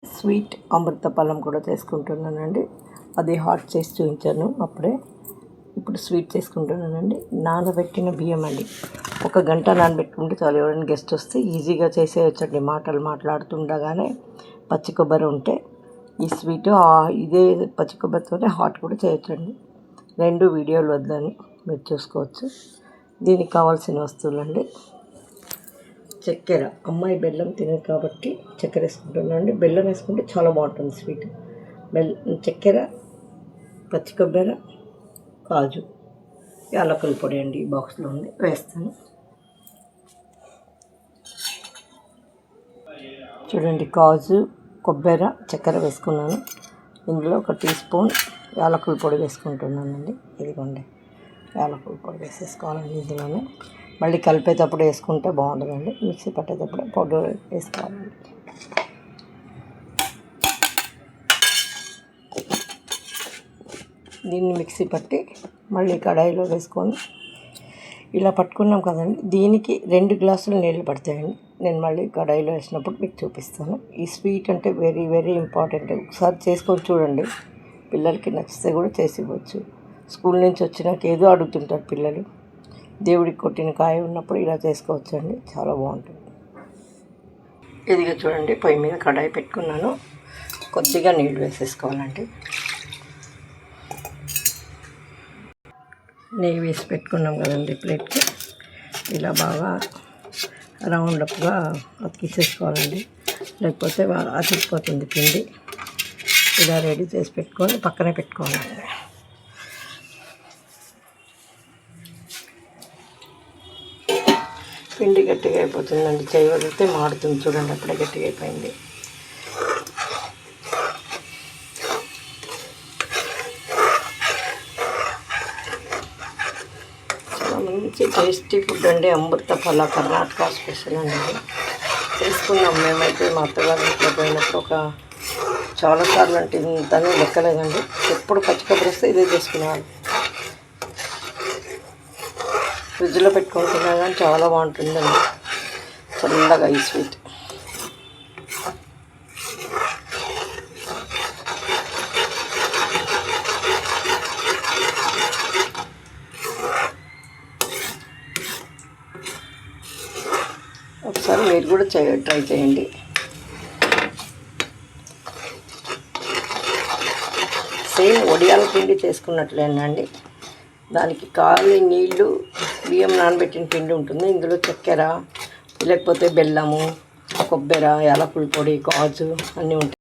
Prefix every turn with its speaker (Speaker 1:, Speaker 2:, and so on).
Speaker 1: Sweet అమృతపాలెం కూడా చేసుకుంటున్నానండి. అది హాట్ చేసి చూపించాను అప్పుడే. ఇప్పుడు స్వీట్ చేసుకుంటున్నానండి. నానబెట్టిన బియ్యం అండి. 1 గంట నానబెట్టుకుంటే చాలు. ఎవరైనా గెస్ట్ వస్తే ఈజీగా చేసేయచ్చండి. మాటలు మాట్లాడుతుండగానే పచ్చి కొబ్బరి ఉంటే ఈ స్వీట్ ఇదే పచ్చి కొబ్బరితోనే హాట్ కూడా చేయొచ్చండి. 2 వీడియోలు వద్దని మీరు చూసుకోవచ్చు. దీనికి కావాల్సిన వస్తువులండి: చక్కెర. అమ్మాయి బెల్లం తినదు కాబట్టి చక్కెర వేసుకుంటున్నాను అండి. బెల్లం వేసుకుంటే చాలా బాగుంటుంది స్వీట్. చక్కెర, పచ్చి కొబ్బరి, కాజు, యాలకుల పొడి అండి. ఈ బాక్స్లో ఉంది, వేస్తాను. చూడండి, కాజు, కొబ్బరి, చక్కెర వేసుకున్నాను. ఇందులో 1 టీ స్పూన్ యాలకుల పొడి వేసుకుంటున్నానండి. ఇదిగోండి, యాలకుల పొడి వేసేసుకోవాలండి. ఇందులోనే మళ్ళీ కలిపేటప్పుడు వేసుకుంటే బాగుంటుందండి. మిక్సీ పట్టేటప్పుడు పౌడర్ వేసుకోవాలండి. దీన్ని మిక్సీ పట్టి మళ్ళీ కడాయిలో వేసుకొని ఇలా పట్టుకున్నాం కదండి. దీనికి 2 గ్లాసులు నీళ్ళు పడతాయండి. నేను మళ్ళీ కడాయిలో వేసినప్పుడు మీకు చూపిస్తాను. ఈ స్వీట్ అంటే వెరీ వెరీ ఇంపార్టెంట్. ఒకసారి చేసుకొని చూడండి. పిల్లలకి నచ్చితే కూడా చేసి ఇవ్వచ్చు. స్కూల్ నుంచి వచ్చినాక ఏదో అడుగుతుంటారు పిల్లలు. దేవుడికి కొట్టిన కాయ ఉన్నప్పుడు ఇలా చేసుకోవచ్చండి. చాలా బాగుంటుంది. ఇదిగా చూడండి, పొయ్యి మీద కడాయి పెట్టుకున్నాను. కొద్దిగా నీళ్ళు వేసేసుకోవాలండి. నెయ్యి వేసి పెట్టుకున్నాం కదండి ప్లేట్కి. ఇలా బాగా రౌండప్గా అతికిసేసుకోవాలండి. లేకపోతే అతికిపోతుంది పిండి. ఇలా రెడీ చేసి పెట్టుకొని పక్కనే పెట్టుకోవాలండి. పిండి గట్టిగా అయిపోతుందండి. చేయి వదిలితే మాడుతుంది. చూడండి, అప్పుడే గట్టిగా అయిపోయింది. చాలా మంచి టేస్టీ ఫుడ్ అండి. అమృతపాల కర్ణాటక స్పెషల్ అండి. చేసుకున్నాం మేమైతే. మా అత్తగారి ఇంట్లో పోయినప్పుడు చాలాసార్లు అంటే ఇంతనే లెక్కలేదండి. ఎప్పుడు పచ్చి కొబ్బరి వస్తే ఇదే చేసుకునేవాళ్ళు. ఫ్రిడ్జ్లో పెట్టుకుంటున్నా కానీ చాలా బాగుంటుందండి. చల్లగా ఈ స్వీట్. ఒకసారి మీరు కూడా ట్రై చేయండి. సేమ్ వడియాల పిండి చేసుకున్నట్లేనండి. దానికి కాలి నీళ్ళు, బియ్యం నానబెట్టిన పిండి ఉంటుంది. ఇందులో చక్కెర, లేకపోతే బెల్లము, కొబ్బరి, యాలకుల పొడి, కాజు అన్నీ ఉంటాయి.